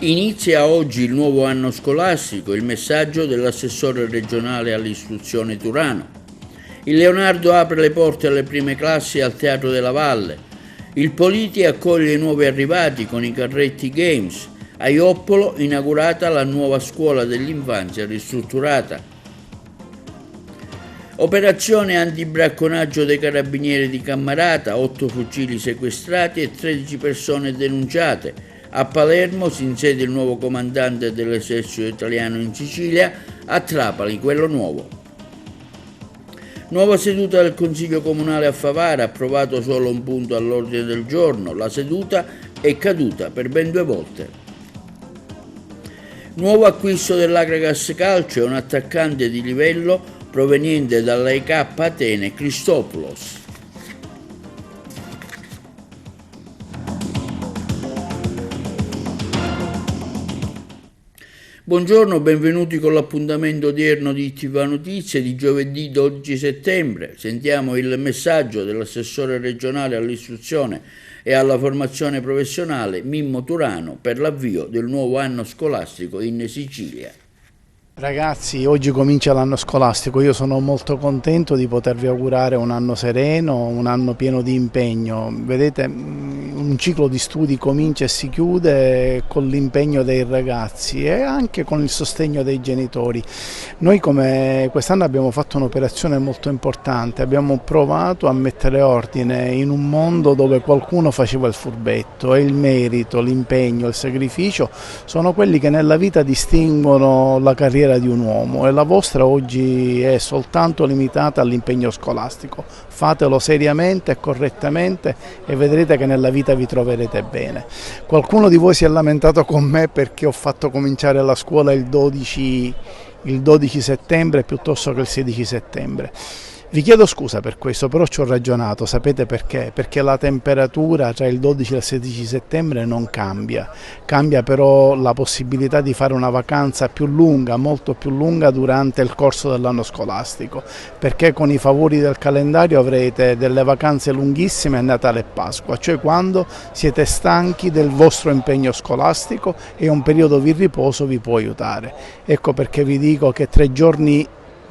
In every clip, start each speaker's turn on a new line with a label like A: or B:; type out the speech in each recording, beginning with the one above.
A: Inizia oggi il nuovo anno scolastico, il messaggio dell'assessore regionale all'istruzione Turano. Il Leonardo apre le porte alle prime classi al Teatro della Valle. Il Politi accoglie i nuovi arrivati con i carretti Games. A Ioppolo inaugurata la nuova scuola dell'infanzia ristrutturata. Operazione antibracconaggio dei carabinieri di Cammarata, 8 fucili sequestrati e 13 persone denunciate. A Palermo si insede il nuovo comandante dell'esercito italiano in Sicilia, a Trapani quello nuovo. Nuova seduta del Consiglio Comunale a Favara, approvato solo un punto all'ordine del giorno, la seduta è caduta per ben 2 volte. Nuovo acquisto dell'Agragas Calcio, un attaccante di livello proveniente dall'AEK Atene, Christopoulos. Buongiorno, benvenuti con l'appuntamento odierno di TV Notizie di giovedì 12 settembre. Sentiamo il messaggio dell'assessore regionale all'istruzione e alla formazione professionale Mimmo Turano per l'avvio del nuovo anno scolastico in Sicilia.
B: Ragazzi, oggi comincia l'anno scolastico, io sono molto contento di potervi augurare un anno sereno, un anno pieno di impegno. Vedete, un ciclo di studi comincia e si chiude con l'impegno dei ragazzi e anche con il sostegno dei genitori. Noi come quest'anno abbiamo fatto un'operazione molto importante, abbiamo provato a mettere ordine in un mondo dove qualcuno faceva il furbetto e il merito, l'impegno, il sacrificio sono quelli che nella vita distinguono la carriera di un uomo e la vostra oggi è soltanto limitata all'impegno scolastico. Fatelo seriamente e correttamente e vedrete che nella vita vi troverete bene. Qualcuno di voi si è lamentato con me perché ho fatto cominciare la scuola il 12 settembre piuttosto che il 16 settembre. Vi chiedo scusa per questo, però ci ho ragionato, sapete perché? Perché la temperatura tra il 12 e il 16 settembre non cambia, cambia però la possibilità di fare una vacanza più lunga, molto più lunga durante il corso dell'anno scolastico, perché con i favori del calendario avrete delle vacanze lunghissime a Natale e Pasqua, cioè quando siete stanchi del vostro impegno scolastico e un periodo di riposo vi può aiutare. Ecco perché vi dico che 3 giorni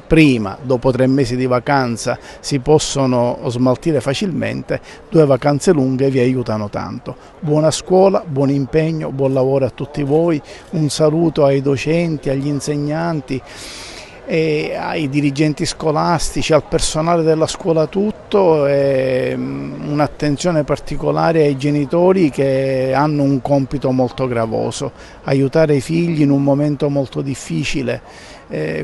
B: prima, dopo 3 mesi di vacanza, si possono smaltire facilmente, 2 vacanze lunghe vi aiutano tanto. Buona scuola, buon impegno, buon lavoro a tutti voi, un saluto ai docenti, agli insegnanti, e ai dirigenti scolastici, al personale della scuola tutto e un'attenzione particolare ai genitori che hanno un compito molto gravoso, aiutare i figli in un momento molto difficile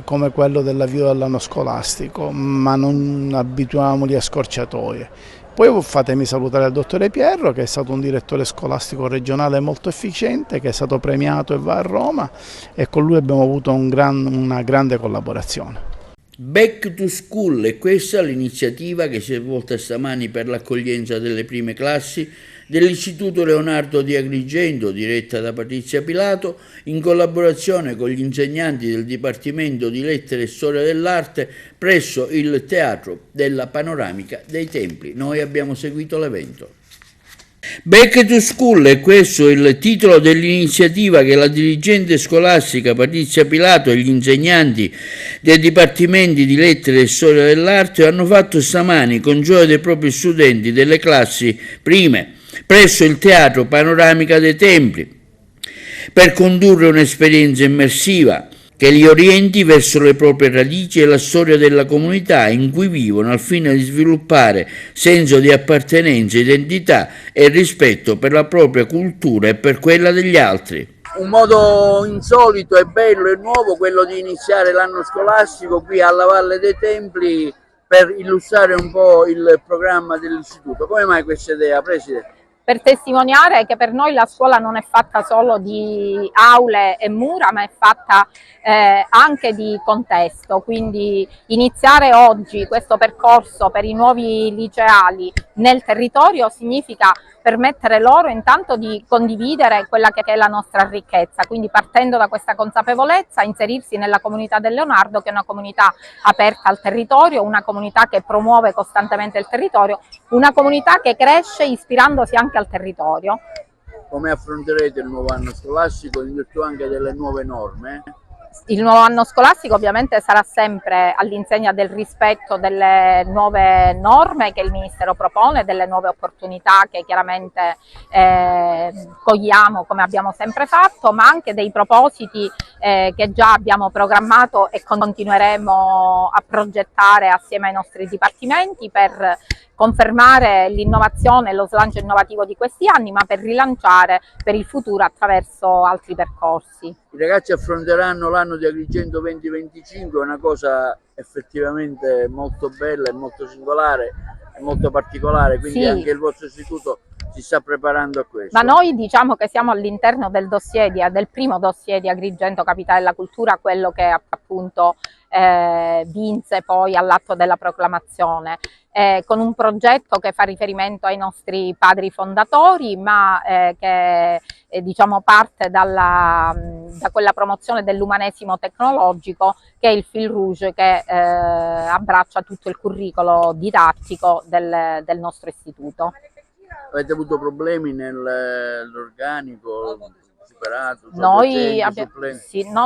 B: come quello dell'avvio dell'anno scolastico, ma non abituiamoli a scorciatoie. Poi fatemi salutare il dottore Pierro, che è stato un direttore scolastico regionale molto efficiente, che è stato premiato e va a Roma, e con lui abbiamo avuto una grande collaborazione.
A: Back to School è questa l'iniziativa che si è svolta stamani per l'accoglienza delle prime classi dell'Istituto Leonardo di Agrigento, diretta da Patrizia Pilato, in collaborazione con gli insegnanti del Dipartimento di Lettere e Storia dell'Arte presso il Teatro della Panoramica dei Templi. Noi abbiamo seguito l'evento. Back to School è questo il titolo dell'iniziativa che la dirigente scolastica Patrizia Pilato e gli insegnanti dei dipartimenti di lettere e storia dell'arte hanno fatto stamani con gioia dei propri studenti delle classi prime presso il Teatro Panoramica dei Templi per condurre un'esperienza immersiva che li orienti verso le proprie radici e la storia della comunità in cui vivono al fine di sviluppare senso di appartenenza, identità e rispetto per la propria cultura e per quella degli altri. Un modo insolito e bello e nuovo quello di iniziare l'anno scolastico qui alla Valle dei Templi per illustrare un po' il programma dell'istituto. Come mai questa idea, Presidente?
C: Per testimoniare che per noi la scuola non è fatta solo di aule e mura, ma è fatta anche di contesto, quindi iniziare oggi questo percorso per i nuovi liceali nel territorio significa permettere loro intanto di condividere quella che è la nostra ricchezza, quindi partendo da questa consapevolezza inserirsi nella comunità del Leonardo, che è una comunità aperta al territorio, una comunità che promuove costantemente il territorio, una comunità che cresce ispirandosi anche al territorio.
A: come affronterete il nuovo anno scolastico in virtù anche delle nuove norme?
C: Il nuovo anno scolastico ovviamente sarà sempre all'insegna del rispetto delle nuove norme che il Ministero propone, delle nuove opportunità che chiaramente cogliamo come abbiamo sempre fatto, ma anche dei propositi che già abbiamo programmato e continueremo a progettare assieme ai nostri dipartimenti per confermare l'innovazione e lo slancio innovativo di questi anni, ma per rilanciare per il futuro attraverso altri percorsi.
A: I ragazzi affronteranno l'anno di Agrigento 2025, una cosa effettivamente molto bella e molto singolare e molto particolare, quindi sì, anche il vostro istituto si sta preparando a questo.
C: Ma noi diciamo che siamo all'interno del primo dossier di Agrigento Capitale della Cultura, quello che appunto vinse poi all'atto della proclamazione, con un progetto che fa riferimento ai nostri padri fondatori, ma che diciamo parte da quella promozione dell'umanesimo tecnologico che è il fil rouge che abbraccia tutto il curricolo didattico del nostro istituto.
A: Avete avuto problemi nell'organico? Superato?
C: Noi sì, no,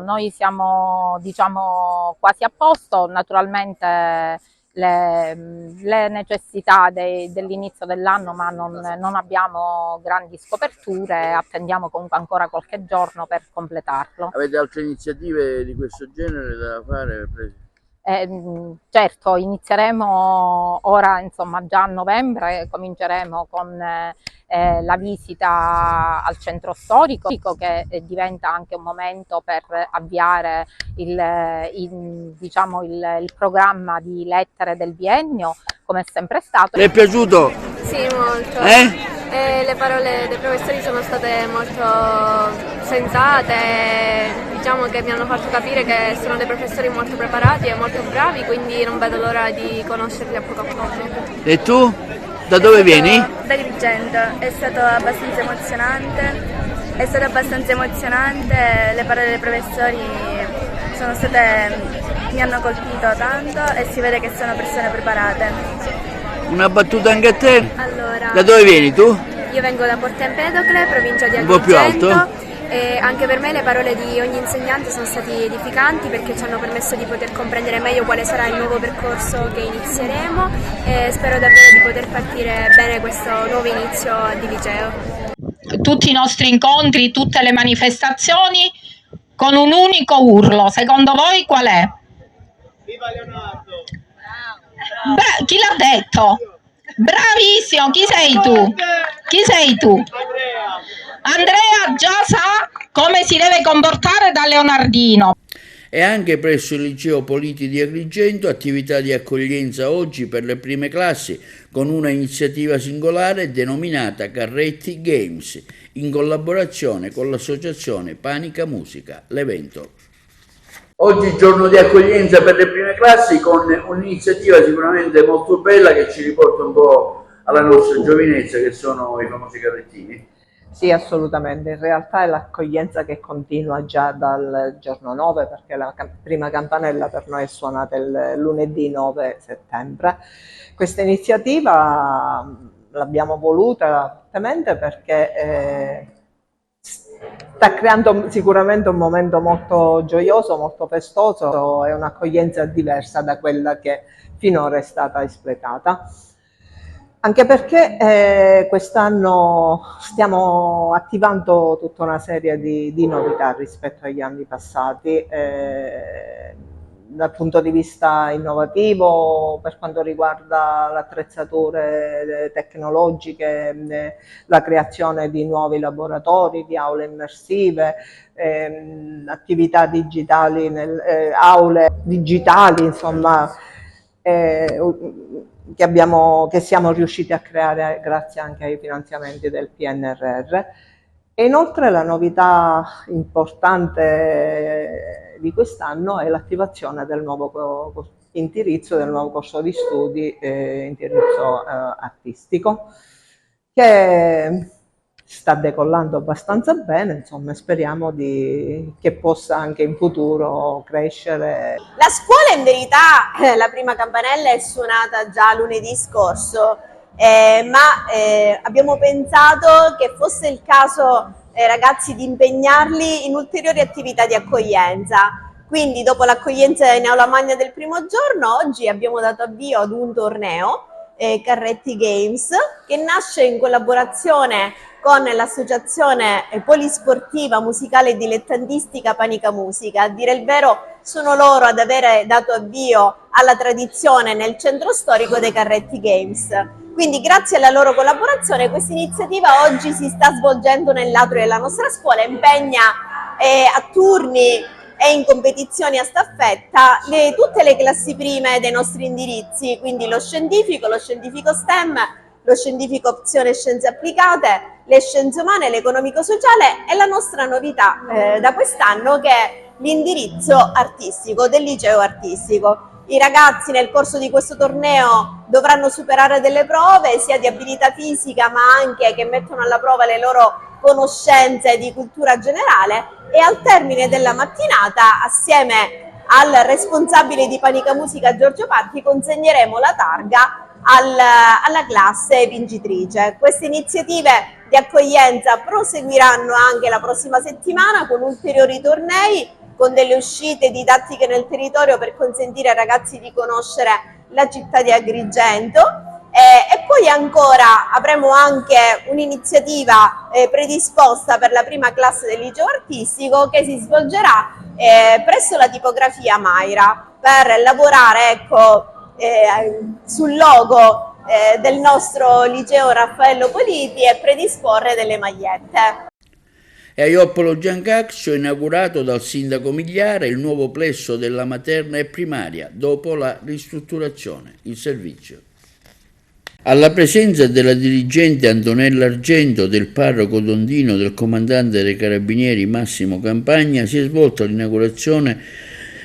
C: noi siamo diciamo quasi a posto, naturalmente le necessità dell'inizio dell'anno, ma non abbiamo grandi scoperture, attendiamo comunque ancora qualche giorno per completarlo.
A: Avete altre iniziative di questo genere da fare?
C: Certo, inizieremo ora, insomma, già a novembre cominceremo con la visita al centro storico, che diventa anche un momento per avviare il programma di lettere del biennio, come è sempre stato.
A: Le è piaciuto?
D: Sì, molto. Le parole dei professori sono state molto sensate, diciamo che mi hanno fatto capire che sono dei professori molto preparati e molto bravi, quindi non vedo l'ora di conoscerli a poco a poco.
A: E tu? Da dove vieni?
D: Da Agrigento, è stato abbastanza emozionante, le parole dei professori mi hanno colpito tanto e si vede che sono persone preparate.
A: Una battuta anche a te?
D: Allora,
A: da dove vieni tu?
D: Io vengo da Porto Empedocle, provincia di Agrigento.
A: Un po' più alto?
D: E anche per me le parole di ogni insegnante sono state edificanti perché ci hanno permesso di poter comprendere meglio quale sarà il nuovo percorso che inizieremo e spero davvero di poter partire bene questo nuovo inizio di liceo.
E: Tutti i nostri incontri, tutte le manifestazioni con un unico urlo, secondo voi qual è? Viva Leonardo! Chi l'ha detto? Bravissimo, chi sei tu? Chi sei tu? Andrea già sa come si deve comportare da leonardino.
A: E anche presso il Liceo Politi di Agrigento attività di accoglienza oggi per le prime classi con una iniziativa singolare denominata Carretti Games in collaborazione con l'associazione Panica Musica, l'evento. Oggi giorno di accoglienza per le prime classi con un'iniziativa sicuramente molto bella che ci riporta un po' alla nostra giovinezza, che sono i famosi carrettini.
F: Sì, assolutamente, in realtà è l'accoglienza che continua già dal giorno 9 perché la prima campanella per noi è suonata il lunedì 9 settembre. Questa iniziativa l'abbiamo voluta fortemente perché sta creando sicuramente un momento molto gioioso, molto festoso e un'accoglienza diversa da quella che finora è stata espletata. Anche perché quest'anno stiamo attivando tutta una serie di novità rispetto agli anni passati, dal punto di vista innovativo per quanto riguarda le attrezzature tecnologiche, la creazione di nuovi laboratori, di aule immersive, attività digitali, aule digitali, insomma, che siamo riusciti a creare grazie anche ai finanziamenti del PNRR. E inoltre la novità importante di quest'anno è l'attivazione del nuovo indirizzo, del nuovo corso di studi, indirizzo artistico, che sta decollando abbastanza bene, insomma speriamo che possa anche in futuro crescere.
G: La scuola in verità, la prima campanella è suonata già lunedì scorso, abbiamo pensato che fosse il caso, ragazzi, di impegnarli in ulteriori attività di accoglienza. Quindi dopo l'accoglienza in aula magna del primo giorno, oggi abbiamo dato avvio ad un torneo, Carretti Games, che nasce in collaborazione con l'associazione polisportiva musicale e dilettantistica Panica Musica. A dire il vero sono loro ad avere dato avvio alla tradizione nel centro storico dei Carretti Games. Quindi grazie alla loro collaborazione questa iniziativa oggi si sta svolgendo nell'atrio della nostra scuola, impegna a turni e in competizioni a staffetta tutte le classi prime dei nostri indirizzi, quindi lo scientifico STEM, lo scientifico opzione scienze applicate, le scienze umane, l'economico-sociale e la nostra novità da quest'anno che è l'indirizzo artistico del liceo artistico. I ragazzi nel corso di questo torneo dovranno superare delle prove sia di abilità fisica ma anche che mettono alla prova le loro conoscenze di cultura generale e al termine della mattinata assieme al responsabile di Panica Musica Giorgio Patti consegneremo la targa alla classe vincitrice. Queste iniziative di accoglienza proseguiranno anche la prossima settimana con ulteriori tornei, con delle uscite didattiche nel territorio per consentire ai ragazzi di conoscere la città di Agrigento. E poi ancora avremo anche un'iniziativa predisposta per la prima classe del liceo artistico che si svolgerà presso la tipografia Mayra per lavorare sul logo del nostro liceo Raffaello Politi e predisporre delle magliette.
A: E a Ioppolo Giancaccio è inaugurato dal sindaco Migliara il nuovo plesso della materna e primaria dopo la ristrutturazione, il servizio. Alla presenza della dirigente Antonella Argento, del parroco Dondino, del comandante dei carabinieri Massimo Campagna, si è svolta l'inaugurazione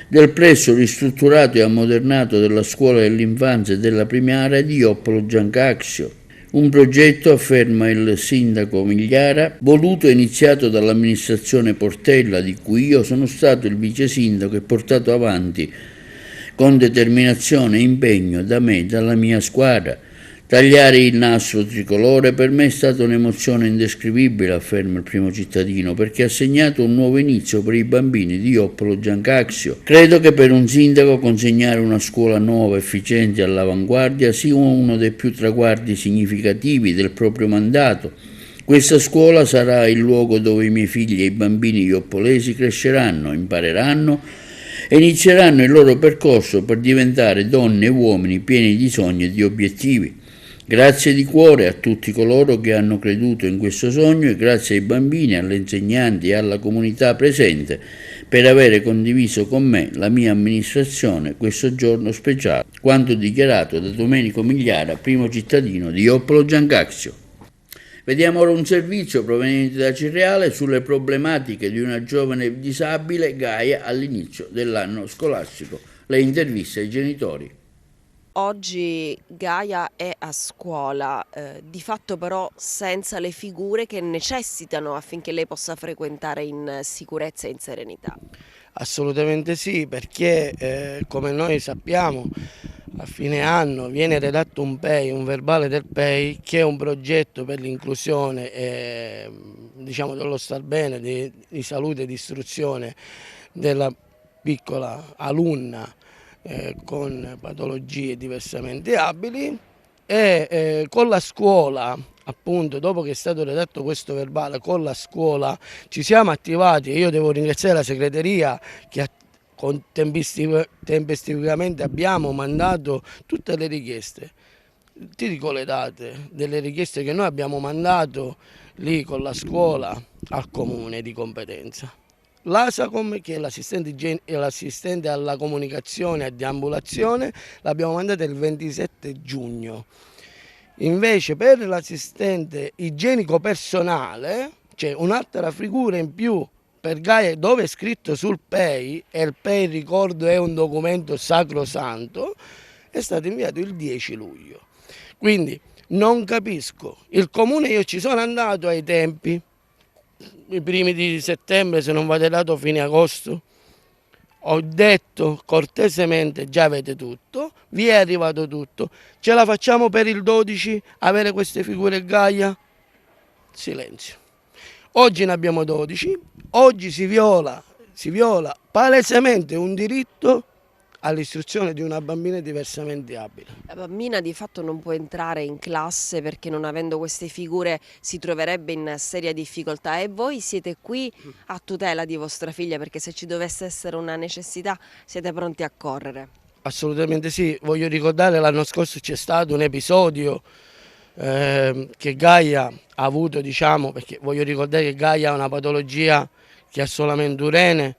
A: del plesso ristrutturato e ammodernato della scuola dell'infanzia e della primaria di Ioppolo Giancaccio. Un progetto, afferma il sindaco Migliara, voluto e iniziato dall'amministrazione Portella, di cui io sono stato il vice sindaco e portato avanti con determinazione e impegno da me e dalla mia squadra. Tagliare il nastro tricolore per me è stata un'emozione indescrivibile, afferma il primo cittadino, perché ha segnato un nuovo inizio per i bambini di Ioppolo Giancaccio. Credo che per un sindaco consegnare una scuola nuova, efficiente e all'avanguardia sia uno dei più traguardi significativi del proprio mandato. Questa scuola sarà il luogo dove i miei figli e i bambini ioppolesi cresceranno, impareranno e inizieranno il loro percorso per diventare donne e uomini pieni di sogni e di obiettivi. Grazie di cuore a tutti coloro che hanno creduto in questo sogno e grazie ai bambini, alle insegnanti e alla comunità presente per avere condiviso con me, la mia amministrazione, questo giorno speciale, quanto dichiarato da Domenico Migliara, primo cittadino di Ioppolo Giancaccio. Vediamo ora un servizio proveniente da Cirreale sulle problematiche di una giovane disabile Gaia all'inizio dell'anno scolastico. Le interviste ai genitori.
H: Oggi Gaia è a scuola, di fatto però senza le figure che necessitano affinché lei possa frequentare in sicurezza e in serenità.
I: Assolutamente sì, perché come noi sappiamo a fine anno viene redatto un PEI, un verbale del PEI, che è un progetto per l'inclusione diciamo dello star bene, di salute e di istruzione della piccola alunna con patologie diversamente abili e con la scuola, appunto dopo che è stato redatto questo verbale, con la scuola ci siamo attivati e io devo ringraziare la segreteria che tempestivamente abbiamo mandato tutte le richieste. Ti dico le date delle richieste che noi abbiamo mandato lì con la scuola al comune di competenza. L'ASACOM, che è l'assistente alla comunicazione e deambulazione, l'abbiamo mandata il 27 giugno. Invece per l'assistente igienico personale c'è un'altra figura in più per Gaia dove è scritto sul PEI, e il PEI, ricordo, è un documento sacrosanto, è stato inviato il 10 luglio. Quindi non capisco, il comune, io ci sono andato ai tempi, i primi di settembre, se non vado errato fine agosto, Ho detto cortesemente, già avete tutto, vi è arrivato tutto, ce la facciamo per il 12 avere queste figure Gaia? Silenzio. Oggi ne abbiamo 12, oggi si viola palesemente un diritto all'istruzione di una bambina diversamente abile.
H: La bambina di fatto non può entrare in classe perché non avendo queste figure si troverebbe in seria difficoltà e voi siete qui a tutela di vostra figlia perché se ci dovesse essere una necessità siete pronti a correre.
I: Assolutamente sì, voglio ricordare l'anno scorso c'è stato un episodio che Gaia ha avuto, diciamo, perché voglio ricordare che Gaia ha una patologia che ha solamente un rene,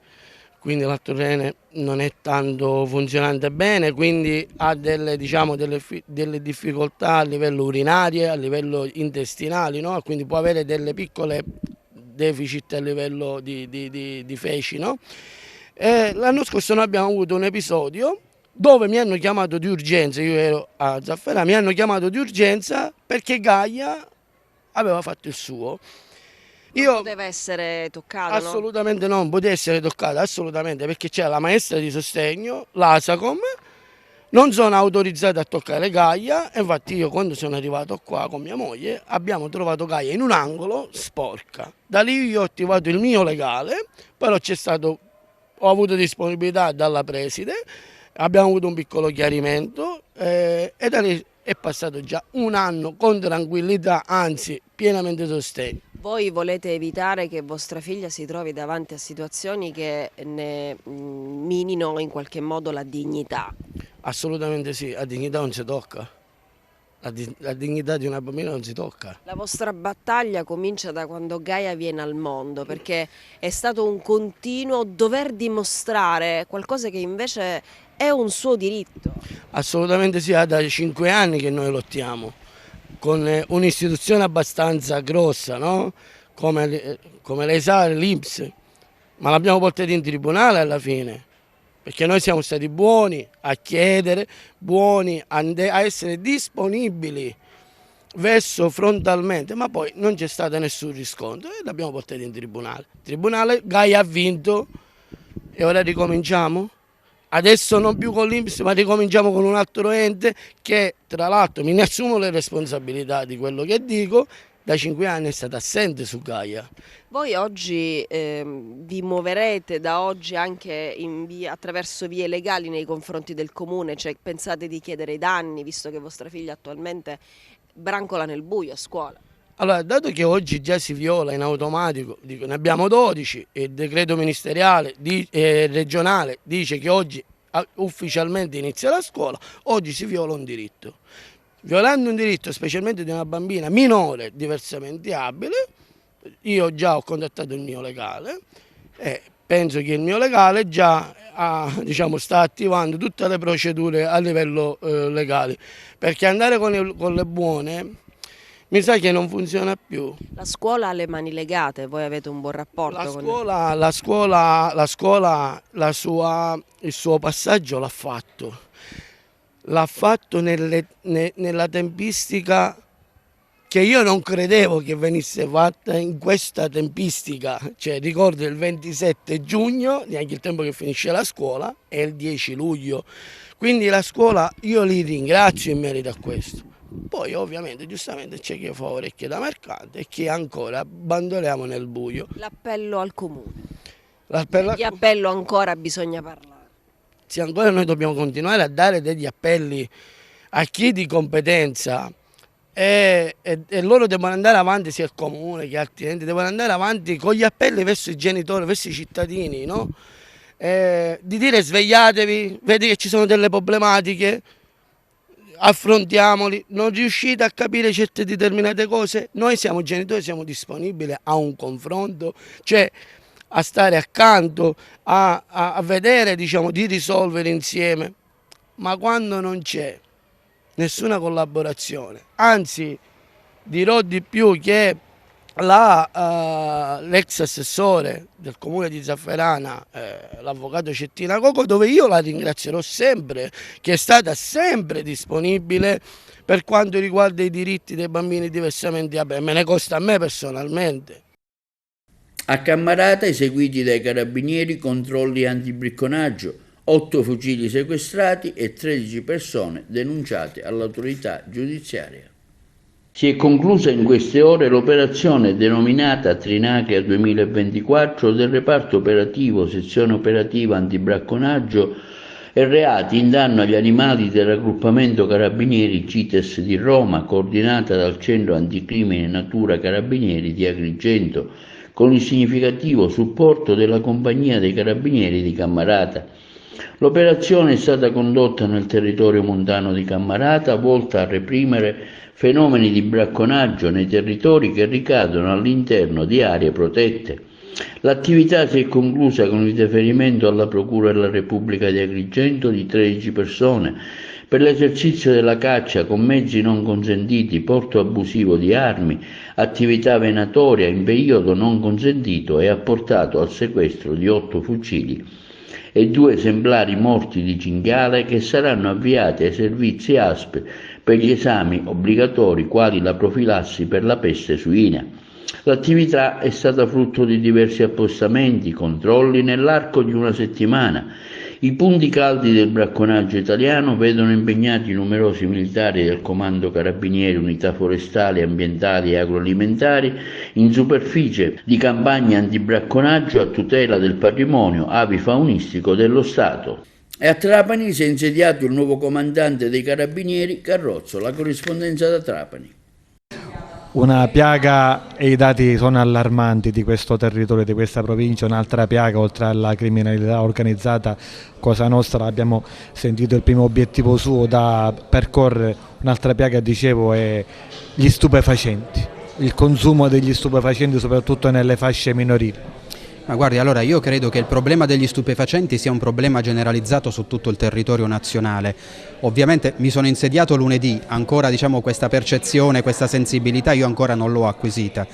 I: quindi l'altro rene non è tanto funzionante bene, quindi ha delle difficoltà a livello urinario, a livello intestinale, no? Quindi può avere delle piccole deficit a livello di feci. No? L'anno scorso noi abbiamo avuto un episodio dove mi hanno chiamato di urgenza, io ero a Zafferana, mi hanno chiamato di urgenza perché Gaia aveva fatto il suo.
H: Non poteva essere toccata,
I: assolutamente no? Non poteva essere toccata, assolutamente, perché c'è la maestra di sostegno, l'ASACOM, non sono autorizzato a toccare Gaia, infatti io quando sono arrivato qua con mia moglie abbiamo trovato Gaia in un angolo sporca. Da lì io ho attivato il mio legale, però ho avuto disponibilità dalla preside, abbiamo avuto un piccolo chiarimento e da lì è passato già un anno con tranquillità, anzi pienamente sostegno.
H: Voi volete evitare che vostra figlia si trovi davanti a situazioni che ne minino in qualche modo la dignità?
I: Assolutamente sì, la dignità non si tocca. La dignità di una bambina non si tocca.
H: La vostra battaglia comincia da quando Gaia viene al mondo, perché è stato un continuo dover dimostrare qualcosa che invece è un suo diritto.
I: Assolutamente sì, è da 5 anni che noi lottiamo, con un'istituzione abbastanza grossa, no? Come lei sa, l'INPS, ma l'abbiamo portata in tribunale alla fine. Perché noi siamo stati buoni a chiedere, buoni a essere disponibili verso frontalmente, ma poi non c'è stato nessun riscontro e l'abbiamo portato in tribunale. Il tribunale, Gaia ha vinto e ora ricominciamo? Adesso non più con l'INPS, ma ricominciamo con un altro ente che, tra l'altro, mi ne assumo le responsabilità di quello che dico, da 5 anni è stata assente su Gaia.
H: Voi oggi vi muoverete da oggi anche attraverso vie legali nei confronti del comune, cioè pensate di chiedere i danni visto che vostra figlia attualmente brancola nel buio a scuola?
I: Allora, dato che oggi già si viola in automatico, dico, ne abbiamo 12 e il decreto ministeriale regionale dice che oggi ufficialmente inizia la scuola, oggi si viola un diritto. Violando un diritto specialmente di una bambina minore diversamente abile, io già ho contattato il mio legale e penso che il mio legale già sta attivando tutte le procedure a livello legale, perché andare con le buone mi sa che non funziona più.
H: La scuola ha le mani legate, voi avete un buon rapporto
I: La scuola il suo passaggio l'ha fatto. L'ha fatto nella tempistica che io non credevo che venisse fatta in questa tempistica, cioè ricordo il 27 giugno, neanche il tempo che finisce la scuola, e il 10 luglio, quindi la scuola io li ringrazio in merito a questo. Poi ovviamente giustamente c'è chi fa orecchie da mercante e chi ancora abbandoniamo nel buio.
H: L'appello al comune, di appello ancora bisogna parlare.
I: Sì, ancora noi dobbiamo continuare a dare degli appelli a chi di competenza e loro devono andare avanti, sia il comune che altri enti, devono andare avanti con gli appelli verso i genitori, verso i cittadini, no? Di dire svegliatevi, vedi che ci sono delle problematiche, affrontiamoli, non riuscite a capire certe determinate cose, noi siamo genitori, siamo disponibili a un confronto, cioè a stare accanto, a vedere, diciamo, di risolvere insieme, ma quando non c'è nessuna collaborazione, anzi dirò di più che l'ex assessore del comune di Zafferana, l'avvocato Cettina Coco, dove io la ringrazierò sempre, che è stata sempre disponibile per quanto riguarda i diritti dei bambini diversamente abili, me ne costa a me personalmente.
A: A Cammarata, eseguiti dai carabinieri, controlli antibricconaggio, 8 fucili sequestrati e 13 persone denunciate all'autorità giudiziaria. Si è conclusa in queste ore l'operazione denominata Trinacria 2024 del reparto operativo sezione operativa antibracconaggio e reati in danno agli animali del raggruppamento Carabinieri CITES di Roma, coordinata dal Centro Anticrimine Natura Carabinieri di Agrigento, con il significativo supporto della Compagnia dei Carabinieri di Cammarata. L'operazione è stata condotta nel territorio montano di Cammarata, volta a reprimere fenomeni di bracconaggio nei territori che ricadono all'interno di aree protette. L'attività si è conclusa con il deferimento alla Procura della Repubblica di Agrigento di 13 persone per l'esercizio della caccia con mezzi non consentiti, porto abusivo di armi, attività venatoria in periodo non consentito e ha portato al sequestro di 8 fucili e 2 esemplari morti di cinghiale che saranno avviati ai servizi ASP per gli esami obbligatori quali la profilassi per la peste suina. L'attività è stata frutto di diversi appostamenti, controlli nell'arco di una settimana. I punti caldi del bracconaggio italiano vedono impegnati numerosi militari del Comando Carabinieri, unità forestali, ambientali e agroalimentari in superficie di campagne antibracconaggio a tutela del patrimonio avifaunistico dello Stato. E a Trapani si è insediato il nuovo comandante dei Carabinieri, Carrozzo. La corrispondenza da Trapani.
J: Una piaga, e i dati sono allarmanti di questo territorio, di questa provincia. Un'altra piaga, oltre alla criminalità organizzata, Cosa Nostra, abbiamo sentito il primo obiettivo suo da percorrere. Un'altra piaga, dicevo, è gli stupefacenti, il consumo degli stupefacenti soprattutto nelle fasce minorili.
K: Ma guardi, allora io credo che il problema degli stupefacenti sia un problema generalizzato su tutto il territorio nazionale. Ovviamente mi sono insediato lunedì, ancora questa percezione, questa sensibilità io ancora non l'ho acquisita.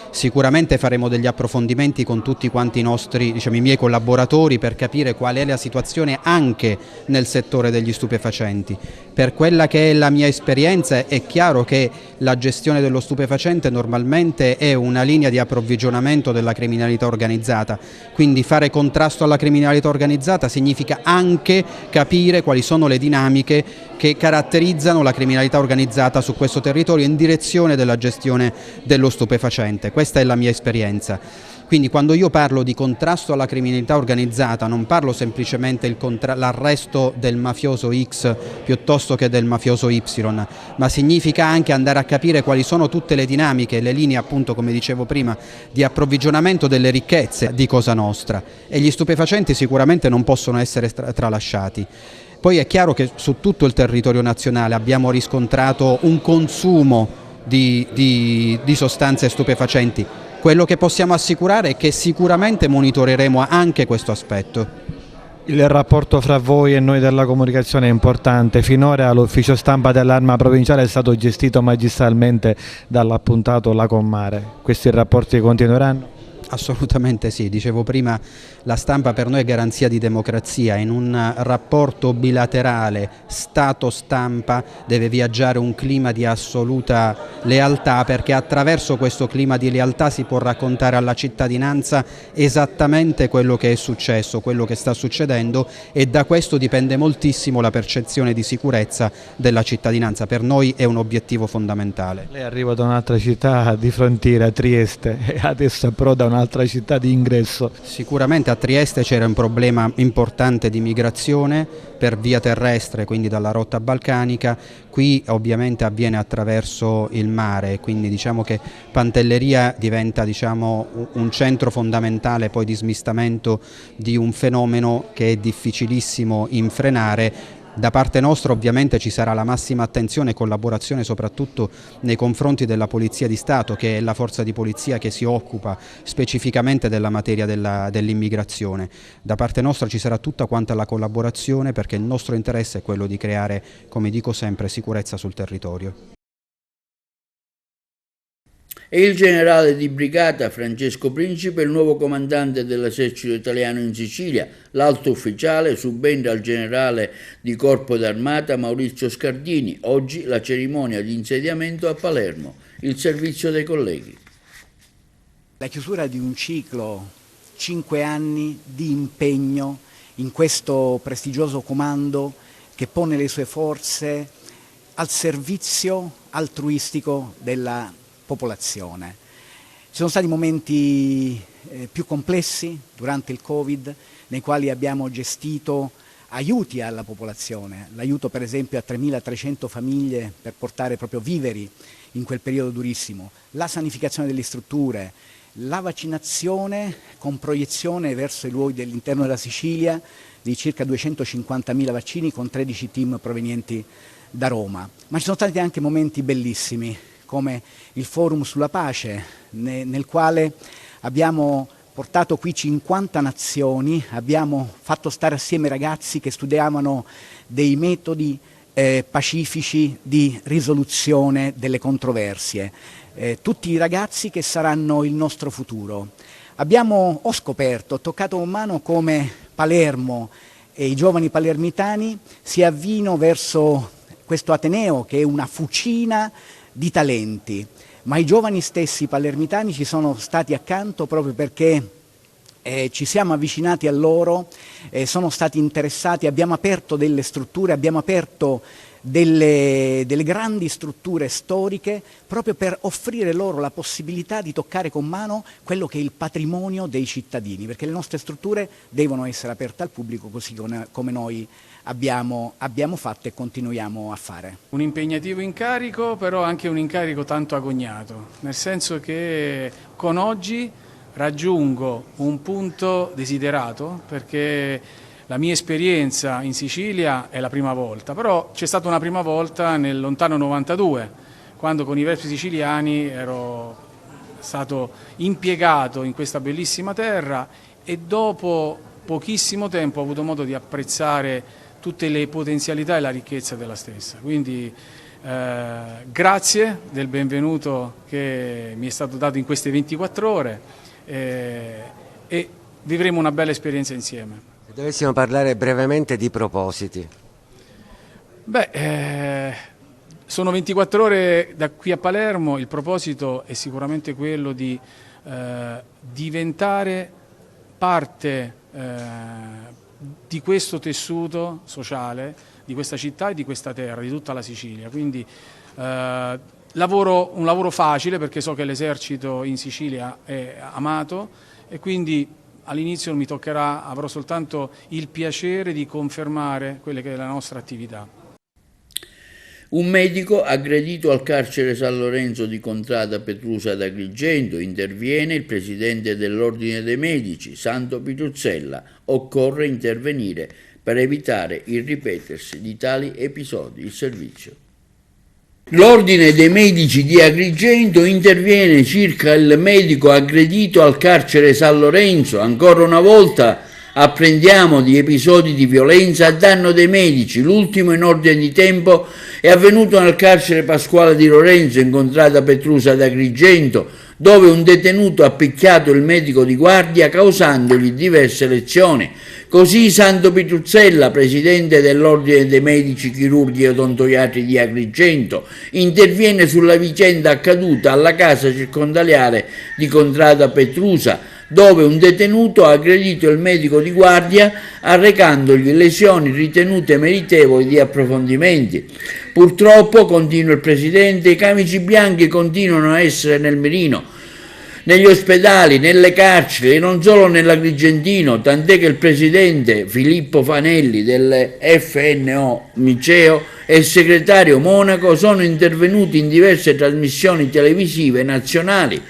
K: Sicuramente faremo degli approfondimenti con tutti quanti i miei collaboratori per capire qual è la situazione anche nel settore degli stupefacenti. Per quella che è la mia esperienza è chiaro che la gestione dello stupefacente normalmente è una linea di approvvigionamento della criminalità organizzata, quindi fare contrasto alla criminalità organizzata significa anche capire quali sono le dinamiche che caratterizzano la criminalità organizzata su questo territorio in direzione della gestione dello stupefacente. Questa è la mia esperienza. Quindi quando io parlo di contrasto alla criminalità organizzata non parlo semplicemente l'arresto del mafioso X piuttosto che del mafioso Y, ma significa anche andare a capire quali sono tutte le dinamiche, le linee appunto come dicevo prima di approvvigionamento delle ricchezze di Cosa Nostra, e gli stupefacenti sicuramente non possono essere tralasciati. Poi è chiaro che su tutto il territorio nazionale abbiamo riscontrato un consumo di sostanze stupefacenti. Quello che possiamo assicurare è che sicuramente monitoreremo anche questo aspetto.
J: Il rapporto fra voi e noi della comunicazione è importante. Finora l'ufficio stampa dell'Arma Provinciale è stato gestito magistralmente dall'appuntato Lacomare. Questi rapporti continueranno?
K: Assolutamente sì, dicevo prima, la stampa per noi è garanzia di democrazia. In un rapporto bilaterale Stato-stampa deve viaggiare un clima di assoluta lealtà, perché attraverso questo clima di lealtà si può raccontare alla cittadinanza esattamente quello che è successo, quello che sta succedendo, e da questo dipende moltissimo la percezione di sicurezza della cittadinanza. Per noi è un obiettivo fondamentale.
J: Lei arriva da un'altra città di frontiera, Trieste, e adesso approda un'altra città di ingresso.
K: Sicuramente a Trieste c'era un problema importante di migrazione per via terrestre, quindi dalla rotta balcanica. Qui ovviamente avviene attraverso il mare, quindi diciamo che Pantelleria diventa un centro fondamentale poi di smistamento di un fenomeno che è difficilissimo infrenare. Da parte nostra ovviamente ci sarà la massima attenzione e collaborazione soprattutto nei confronti della Polizia di Stato, che è la forza di polizia che si occupa specificamente della materia dell'immigrazione. Da parte nostra ci sarà tutta quanta la collaborazione, perché il nostro interesse è quello di creare, come dico sempre, sicurezza sul territorio.
A: E il generale di brigata Francesco Principe, il nuovo comandante dell'esercito italiano in Sicilia. L'alto ufficiale subentra al generale di corpo d'armata Maurizio Scardini. Oggi la cerimonia di insediamento a Palermo. Il servizio dei colleghi.
L: La chiusura di un ciclo, 5 anni di impegno in questo prestigioso comando che pone le sue forze al servizio altruistico della popolazione. Ci sono stati momenti più complessi durante il Covid, nei quali abbiamo gestito aiuti alla popolazione, l'aiuto per esempio a 3.300 famiglie per portare proprio viveri in quel periodo durissimo, la sanificazione delle strutture, la vaccinazione con proiezione verso i luoghi dell'interno della Sicilia di circa 250.000 vaccini con 13 team provenienti da Roma. Ma ci sono stati anche momenti bellissimi, come il Forum sulla pace, nel quale abbiamo portato qui 50 nazioni, abbiamo fatto stare assieme ragazzi che studiavano dei metodi pacifici di risoluzione delle controversie. Tutti i ragazzi che saranno il nostro futuro. Ho scoperto, ho toccato con mano come Palermo e i giovani palermitani si avviino verso questo Ateneo che è una fucina di talenti, ma i giovani stessi palermitani ci sono stati accanto proprio perché ci siamo avvicinati a loro, sono stati interessati, abbiamo aperto delle strutture, abbiamo aperto delle grandi strutture storiche proprio per offrire loro la possibilità di toccare con mano quello che è il patrimonio dei cittadini, perché le nostre strutture devono essere aperte al pubblico così come noi abbiamo fatto e continuiamo a fare.
M: Un impegnativo incarico, però anche un incarico tanto agognato, nel senso che con oggi raggiungo un punto desiderato, perché la mia esperienza in Sicilia è la prima volta, però c'è stata una prima volta nel lontano 92, quando con i Vespi siciliani ero stato impiegato in questa bellissima terra e dopo pochissimo tempo ho avuto modo di apprezzare tutte le potenzialità e la ricchezza della stessa. Quindi grazie del benvenuto che mi è stato dato in queste 24 ore e vivremo una bella esperienza insieme.
N: Se dovessimo parlare brevemente di propositi.
M: Sono 24 ore da qui a Palermo, il proposito è sicuramente quello di diventare parte di questo tessuto sociale, di questa città e di questa terra, di tutta la Sicilia. Quindi un lavoro facile, perché so che l'esercito in Sicilia è amato e quindi all'inizio mi toccherà, avrò soltanto il piacere di confermare quella che è la nostra attività.
A: Un medico aggredito al carcere San Lorenzo di Contrada Petrusa ad Agrigento, interviene il presidente dell'Ordine dei Medici, Santo Pitruzzella. Occorre intervenire per evitare il ripetersi di tali episodi. Il servizio. L'Ordine dei Medici di Agrigento interviene circa il medico aggredito al carcere San Lorenzo. Ancora una volta apprendiamo di episodi di violenza a danno dei medici. L'ultimo in ordine di tempo è avvenuto nel carcere Pasquale di Lorenzo, in Contrada Petrusa ad Agrigento, dove un detenuto ha picchiato il medico di guardia causandogli diverse lezioni. Così Santo Pitruzzella, presidente dell'Ordine dei Medici Chirurghi e Odontoiatri di Agrigento, interviene sulla vicenda accaduta alla casa circondariale di Contrada Petrusa, dove un detenuto ha aggredito il medico di guardia arrecandogli lesioni ritenute meritevoli di approfondimenti. Purtroppo, continua il presidente, i camici bianchi continuano a essere nel mirino, negli ospedali, nelle carceri e non solo nell'Agrigentino, tant'è che il presidente Filippo Fanelli del FNO Miceo e il segretario Monaco sono intervenuti in diverse trasmissioni televisive nazionali.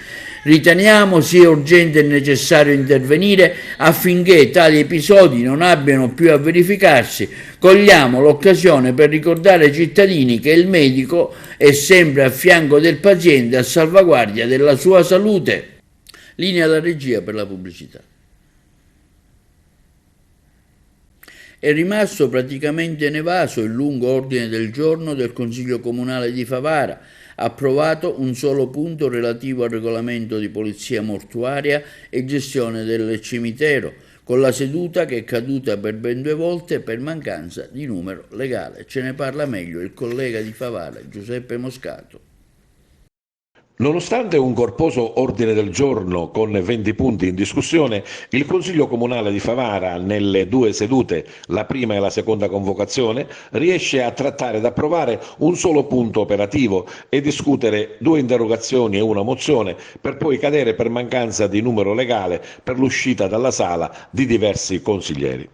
A: Riteniamo sia urgente e necessario intervenire affinché tali episodi non abbiano più a verificarsi. Cogliamo l'occasione per ricordare ai cittadini che il medico è sempre a fianco del paziente a salvaguardia della sua salute. Linea alla regia per la pubblicità. È rimasto praticamente inevaso il lungo ordine del giorno del Consiglio Comunale di Favara, approvato un solo punto relativo al regolamento di polizia mortuaria e gestione del cimitero, con la seduta che è caduta per ben 2 volte per mancanza di numero legale. Ce ne parla meglio il collega di Favara, Giuseppe Moscato.
O: Nonostante un corposo ordine del giorno con 20 punti in discussione, il Consiglio Comunale di Favara, nelle 2 sedute, la prima e la seconda convocazione, riesce a trattare ed approvare un solo punto operativo e discutere 2 interrogazioni e una mozione, per poi cadere per mancanza di numero legale per l'uscita dalla sala di diversi consiglieri.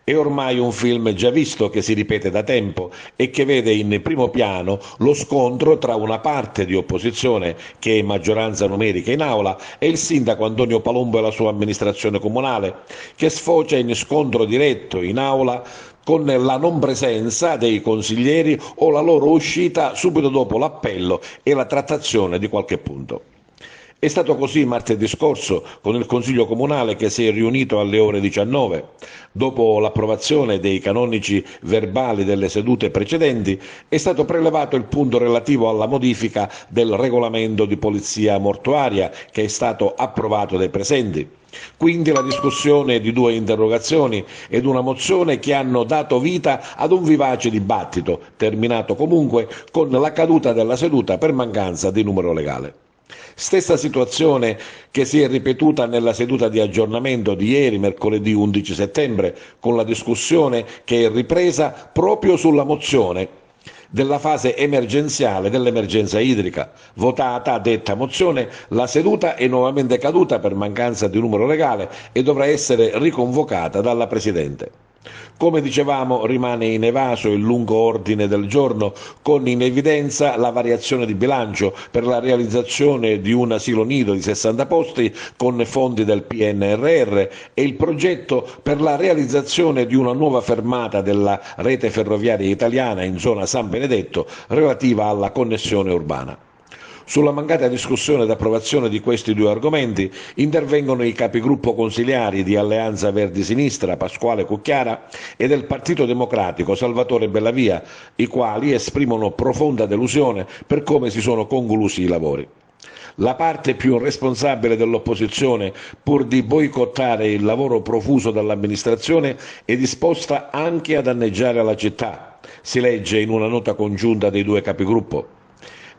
O: È ormai un film già visto che si ripete da tempo e che vede in primo piano lo scontro tra una parte di opposizione, che è maggioranza numerica in aula, e il sindaco Antonio Palumbo e la sua amministrazione comunale, che sfocia in scontro diretto in aula con la non presenza dei consiglieri o la loro uscita subito dopo l'appello e la trattazione di qualche punto. È stato così martedì scorso con il Consiglio Comunale, che si è riunito alle ore 19. Dopo l'approvazione dei canonici verbali delle sedute precedenti, è stato prelevato il punto relativo alla modifica del regolamento di polizia mortuaria, che è stato approvato dai presenti. Quindi la discussione di 2 interrogazioni ed una mozione che hanno dato vita ad un vivace dibattito, terminato comunque con la caduta della seduta per mancanza di numero legale. Stessa situazione che si è ripetuta nella seduta di aggiornamento di ieri, mercoledì 11 settembre, con la discussione che è ripresa proprio sulla mozione della fase emergenziale dell'emergenza idrica. Votata detta mozione, la seduta è nuovamente caduta per mancanza di numero legale e dovrà essere riconvocata dalla Presidente. Come dicevamo, rimane inevaso il lungo ordine del giorno, con in evidenza la variazione di bilancio per la realizzazione di un asilo nido di 60 posti con fondi del PNRR e il progetto per la realizzazione di una nuova fermata della rete ferroviaria italiana in zona San Benedetto relativa alla connessione urbana. Sulla mancata discussione ed approvazione di questi 2 argomenti intervengono i capigruppo consiliari di Alleanza Verdi-Sinistra Pasquale Cucchiara e del Partito Democratico Salvatore Bellavia, i quali esprimono profonda delusione per come si sono conclusi i lavori. La parte più responsabile dell'opposizione, pur di boicottare il lavoro profuso dall'amministrazione, è disposta anche a danneggiare la città, si legge in una nota congiunta dei 2 capigruppo.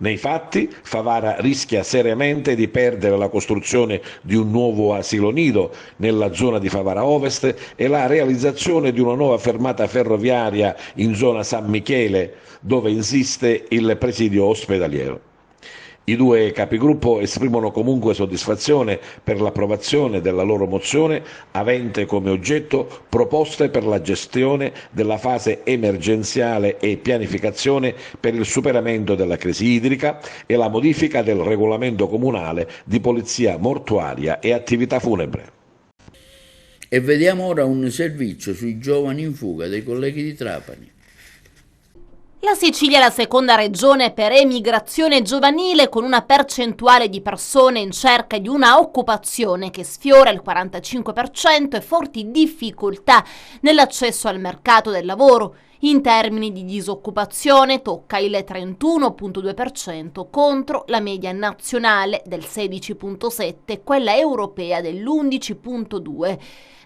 O: Nei fatti, Favara rischia seriamente di perdere la costruzione di un nuovo asilo nido nella zona di Favara Ovest e la realizzazione di una nuova fermata ferroviaria in zona San Michele, dove insiste il presidio ospedaliero. I 2 capigruppo esprimono comunque soddisfazione per l'approvazione della loro mozione, avente come oggetto proposte per la gestione della fase emergenziale e pianificazione per il superamento della crisi idrica e la modifica del regolamento comunale di polizia mortuaria e attività funebre.
A: E vediamo ora un servizio sui giovani in fuga dei colleghi di Trapani.
P: La Sicilia è la seconda regione per emigrazione giovanile, con una percentuale di persone in cerca di una occupazione che sfiora il 45% e forti difficoltà nell'accesso al mercato del lavoro. In termini di disoccupazione tocca il 31,2% contro la media nazionale del 16,7% e quella europea dell'11,2%.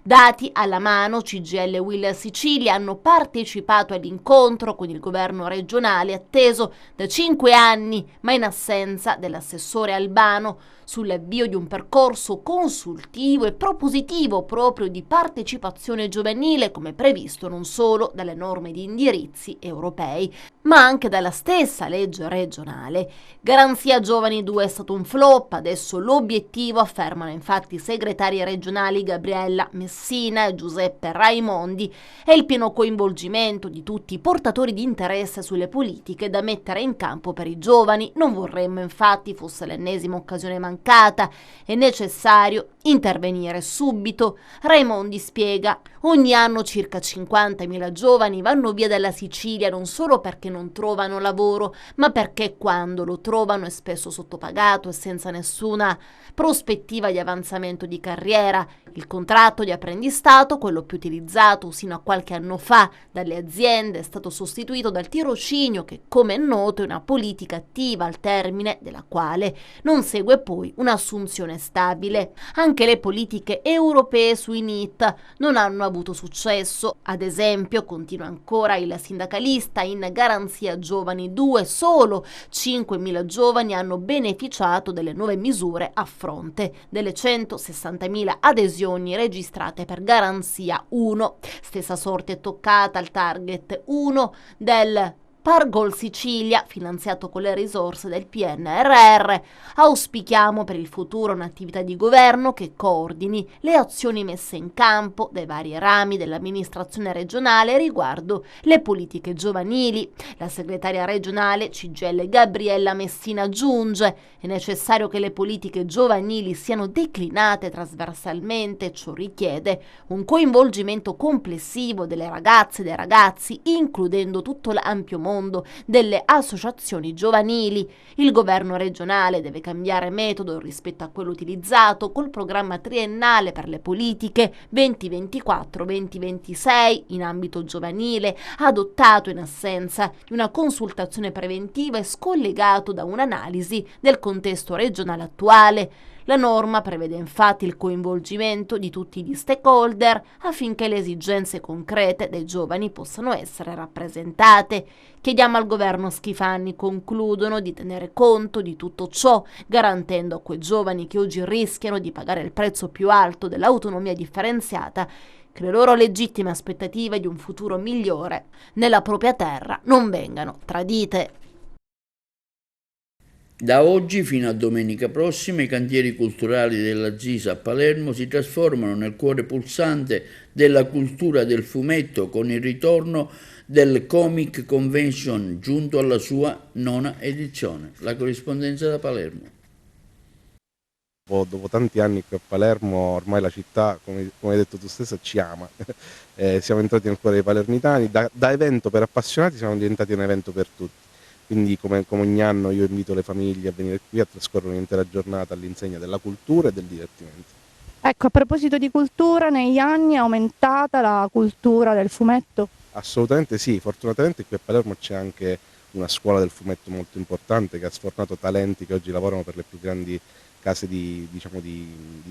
P: Dati alla mano, CGIL Will Sicilia hanno partecipato all'incontro con il governo regionale atteso da 5 anni, ma in assenza dell'assessore Albano, sull'avvio di un percorso consultivo e propositivo proprio di partecipazione giovanile, come previsto non solo dalle norme di indirizzi europei, ma anche dalla stessa legge regionale. Garanzia Giovani 2 è stato un flop, adesso l'obiettivo, affermano infatti i segretari regionali Gabriella Messina e Giuseppe Raimondi, è il pieno coinvolgimento di tutti i portatori di interesse sulle politiche da mettere in campo per i giovani. Non vorremmo infatti fosse l'ennesima occasione mancata, è necessario intervenire subito. Raimondi spiega: ogni anno circa 50.000 giovani vanno via dalla Sicilia non solo perché non trovano lavoro, ma perché quando lo trovano è spesso sottopagato e senza nessuna prospettiva di avanzamento di carriera. Il contratto di apprendistato, quello più utilizzato sino a qualche anno fa dalle aziende, è stato sostituito dal tirocinio, che come è noto è una politica attiva al termine della quale non segue poi un'assunzione stabile. Anche le politiche europee sui NEET non hanno avuto avuto successo. Ad esempio, continua ancora il sindacalista, in Garanzia Giovani 2 solo 5.000 giovani hanno beneficiato delle nuove misure a fronte delle 160.000 adesioni registrate per Garanzia 1. Stessa sorte è toccata al target 1 del Pargol Sicilia, finanziato con le risorse del PNRR. Auspichiamo per il futuro un'attività di governo che coordini le azioni messe in campo dai vari rami dell'amministrazione regionale riguardo le politiche giovanili. La segretaria regionale CGIL Gabriella Messina aggiunge: è necessario che le politiche giovanili siano declinate trasversalmente, ciò richiede un coinvolgimento complessivo delle ragazze e dei ragazzi, includendo tutto l'ampio mondo delle associazioni giovanili. Il governo regionale deve cambiare metodo rispetto a quello utilizzato col programma triennale per le politiche 2024-2026 in ambito giovanile, adottato in assenza di una consultazione preventiva e scollegato da un'analisi del contesto regionale attuale. La norma prevede infatti il coinvolgimento di tutti gli stakeholder affinché le esigenze concrete dei giovani possano essere rappresentate. Chiediamo al governo Schifani, concludono, di tenere conto di tutto ciò, garantendo a quei giovani che oggi rischiano di pagare il prezzo più alto dell'autonomia differenziata che le loro legittime aspettative di un futuro migliore nella propria terra non vengano tradite.
A: Da oggi fino a domenica prossima i cantieri culturali della ZISA a Palermo si trasformano nel cuore pulsante della cultura del fumetto con il ritorno del Comic Convention giunto alla sua 9ª edizione. La corrispondenza da Palermo.
Q: Dopo tanti anni qui a Palermo ormai la città, come hai detto tu stessa, ci ama. Siamo entrati nel cuore dei palermitani, da evento per appassionati siamo diventati un evento per tutti. Quindi come ogni anno io invito le famiglie a venire qui a trascorrere un'intera giornata all'insegna della cultura e del divertimento.
R: Ecco, a proposito di cultura, negli anni è aumentata la cultura del fumetto?
Q: Assolutamente sì, fortunatamente qui a Palermo c'è anche una scuola del fumetto molto importante che ha sfornato talenti che oggi lavorano per le più grandi case di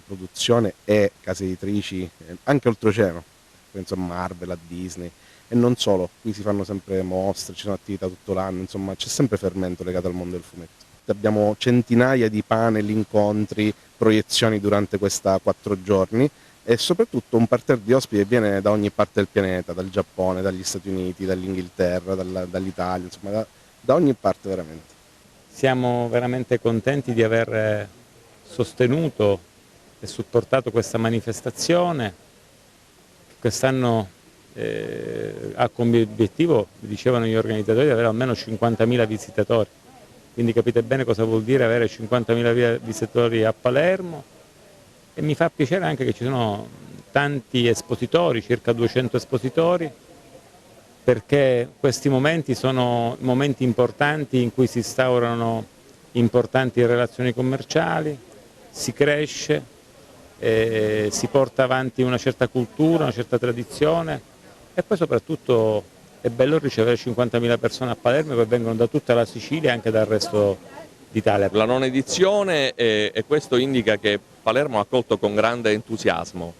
Q: produzione e case editrici, anche oltreoceano, penso a Marvel, a Disney. E non solo, qui si fanno sempre mostre, ci sono attività tutto l'anno, insomma c'è sempre fermento legato al mondo del fumetto. Abbiamo centinaia di panel, incontri, proiezioni durante questa 4 giorni e soprattutto un parterre di ospiti che viene da ogni parte del pianeta, dal Giappone, dagli Stati Uniti, dall'Inghilterra, dall'Italia, insomma da ogni parte veramente.
S: Siamo veramente contenti di aver sostenuto e supportato questa manifestazione. Quest'anno ha come obiettivo, dicevano gli organizzatori, di avere almeno 50.000 visitatori, quindi capite bene cosa vuol dire avere 50.000 visitatori a Palermo, e mi fa piacere anche che ci sono tanti espositori, circa 200 espositori, perché questi momenti sono momenti importanti in cui si instaurano importanti relazioni commerciali, si cresce, si porta avanti una certa cultura, una certa tradizione. E poi soprattutto è bello ricevere 50.000 persone a Palermo che vengono da tutta la Sicilia e anche dal resto d'Italia.
T: La 9ª edizione e questo indica che Palermo ha accolto con grande entusiasmo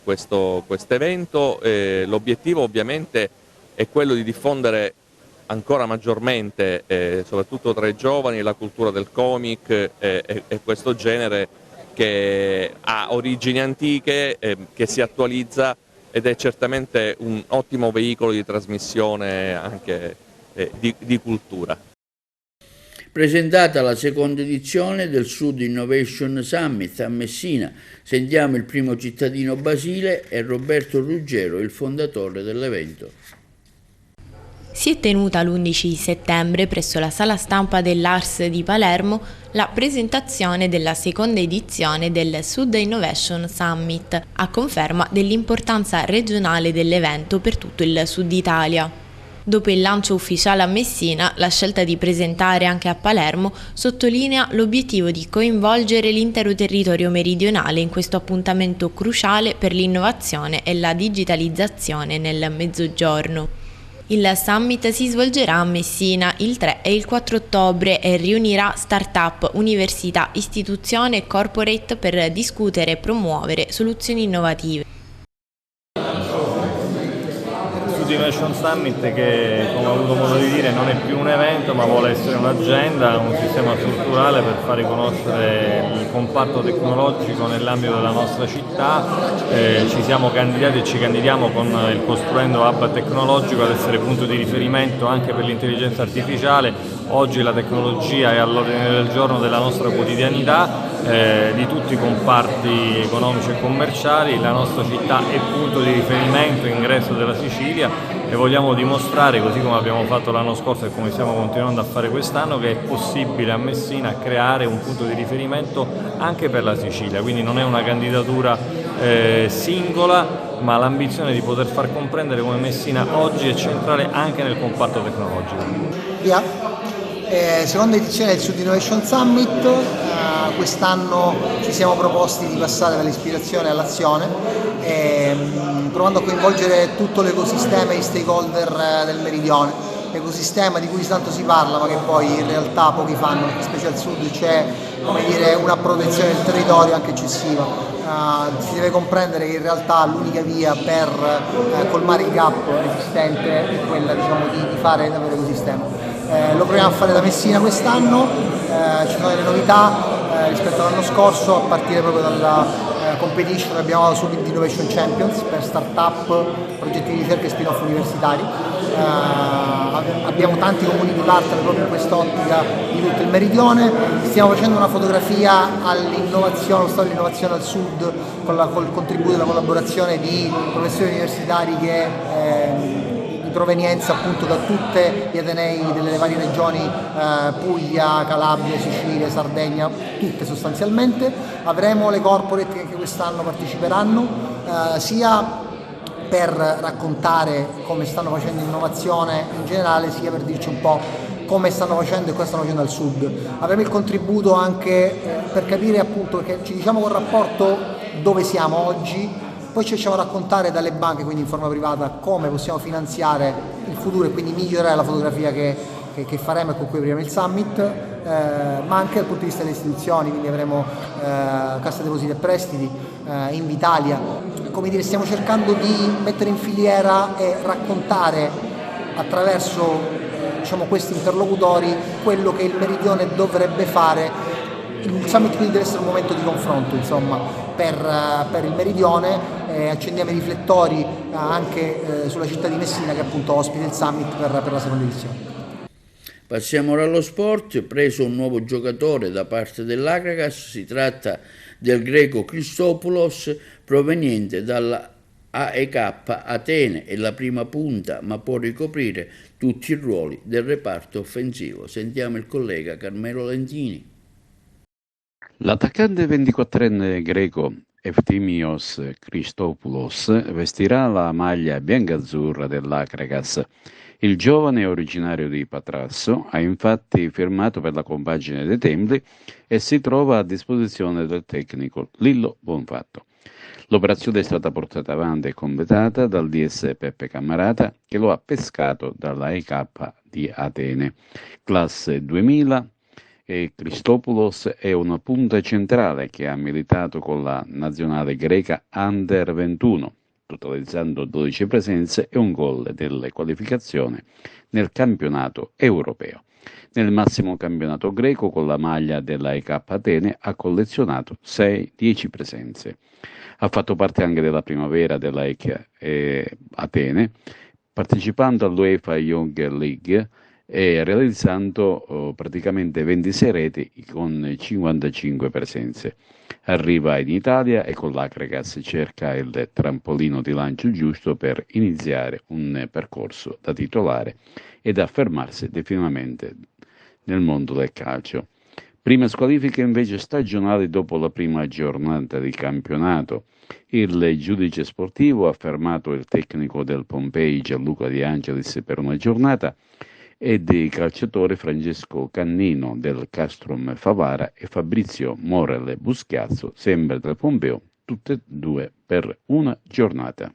T: questo evento. L'obiettivo ovviamente è quello di diffondere ancora maggiormente, soprattutto tra i giovani, la cultura del comic e questo genere che ha origini antiche, che si attualizza ed è certamente un ottimo veicolo di trasmissione anche di cultura.
A: Presentata la 2ª edizione del Sud Innovation Summit a Messina, sentiamo il primo cittadino Basile e Roberto Ruggero, il fondatore dell'evento.
U: Si è tenuta l'11 settembre presso la sala stampa dell'Ars di Palermo la presentazione della 2ª edizione del Sud Innovation Summit, a conferma dell'importanza regionale dell'evento per tutto il Sud Italia. Dopo il lancio ufficiale a Messina, la scelta di presentare anche a Palermo sottolinea l'obiettivo di coinvolgere l'intero territorio meridionale in questo appuntamento cruciale per l'innovazione e la digitalizzazione nel Mezzogiorno. Il summit si svolgerà a Messina il 3 e il 4 ottobre e riunirà start-up, università, istituzioni e corporate per discutere e promuovere soluzioni innovative.
B: Sud Innovation Summit che, come ho avuto modo di dire, non è più un evento ma vuole essere un'agenda, un sistema strutturale per fare conoscere il comparto tecnologico nell'ambito della nostra città. Ci siamo candidati e ci candidiamo con il Costruendo Hub Tecnologico ad essere punto di riferimento anche per l'intelligenza artificiale. Oggi la tecnologia è all'ordine del giorno della nostra quotidianità, di tutti i comparti economici e commerciali. La nostra città è punto di riferimento ingresso della Sicilia e vogliamo dimostrare, così come abbiamo fatto l'anno scorso e come stiamo continuando a fare quest'anno, che è possibile a Messina creare un punto di riferimento anche per la Sicilia. Quindi non è una candidatura singola, ma l'ambizione di poter far comprendere come Messina oggi è centrale anche nel comparto tecnologico.
V: Seconda edizione del Sud Innovation Summit, quest'anno ci siamo proposti di passare dall'ispirazione all'azione, provando a coinvolgere tutto l'ecosistema e i stakeholder del Meridione, l'ecosistema di cui tanto si parla ma che poi in realtà pochi fanno, specie al sud c'è, come dire, una protezione del territorio anche eccessiva. Si deve comprendere che in realtà l'unica via per colmare il gap esistente è quella, diciamo, di fare davvero ecosistema. Lo proviamo a fare da Messina quest'anno, ci sono delle novità rispetto all'anno scorso, a partire proprio dalla competition. Abbiamo la Sud Innovation Champions per start-up, progetti di ricerca e spin-off universitari. Abbiamo tanti comuni di partner proprio in quest'ottica di tutto il Meridione. Stiamo facendo una fotografia all'innovazione, allo stato dell'innovazione al sud, col contributo e la collaborazione di professori universitari che di provenienza appunto da tutti gli atenei delle varie regioni, Puglia, Calabria, Sicilia, Sardegna, tutte sostanzialmente. Avremo le corporate che anche quest'anno parteciperanno, sia per raccontare come stanno facendo innovazione in generale, sia per dirci un po' come stanno facendo e cosa stanno facendo al sud. Avremo il contributo anche per capire appunto, perché ci diciamo col rapporto dove siamo oggi, poi ci facciamo raccontare dalle banche, quindi in forma privata, come possiamo finanziare il futuro e quindi migliorare la fotografia che faremo e con cui apriamo il summit, ma anche dal punto di vista delle istituzioni, quindi avremo Cassa Depositi e Prestiti, Invitalia. Come dire, stiamo cercando di mettere in filiera e raccontare attraverso diciamo, questi interlocutori quello che il Meridione dovrebbe fare. Il summit quindi deve essere un momento di confronto, insomma, per il Meridione. Accendiamo i riflettori anche sulla città di Messina, che appunto ospita il summit per la seconda edizione.
A: Passiamo ora allo sport. Preso un nuovo giocatore da parte dell'Akragas, si tratta del greco Christopoulos, proveniente dalla AEK Atene, è la prima punta ma può ricoprire tutti i ruoli del reparto offensivo. Sentiamo il collega Carmelo Lentini.
W: L'attaccante 24enne greco Eftimios Christopoulos vestirà la maglia biancazzurra dell'Akragas. Il giovane originario di Patrasso ha infatti firmato per la compagine dei Templi e si trova a disposizione del tecnico Lillo Bonfatto. L'operazione è stata portata avanti e completata dal DS Peppe Cammarata, che lo ha pescato dalla EK di Atene. Classe 2000, e Christopoulos è una punta centrale che ha militato con la nazionale greca Under 21, totalizzando 12 presenze e un gol delle qualificazioni nel campionato europeo. Nel massimo campionato greco con la maglia della EK Atene ha collezionato 10 presenze. Ha fatto parte anche della primavera della EK Atene, partecipando all'UEFA Young League e realizzando praticamente 26 reti con 55 presenze. Arriva in Italia e con l'Akragas cerca il trampolino di lancio giusto per iniziare un percorso da titolare ed affermarsi definitivamente nel mondo del calcio. Prime squalifiche invece stagionali dopo la prima giornata di campionato. Il giudice sportivo ha fermato il tecnico del Pompei Gianluca De Angelis per una giornata ed i calciatori Francesco Cannino del Castrum Favara e Fabrizio Morelle Buschiazzo, sempre del Pompeo, tutte e due per una giornata.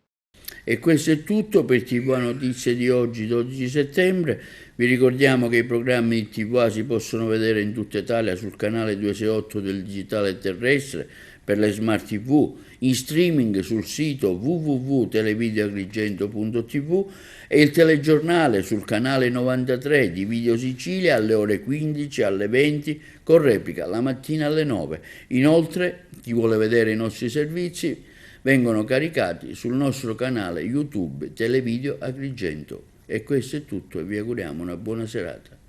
A: E questo è tutto per TVA Notizie di oggi, 12 settembre. Vi ricordiamo che i programmi di TVA si possono vedere in tutta Italia sul canale 268 del digitale terrestre. per le smart TV, in streaming sul sito www.televideoagrigento.tv e il telegiornale sul canale 93 di Video Sicilia alle ore 15, alle 20, con replica la mattina alle 9. Inoltre, chi vuole vedere i nostri servizi vengono caricati sul nostro canale YouTube Televideo Agrigento. E questo è tutto e vi auguriamo una buona serata.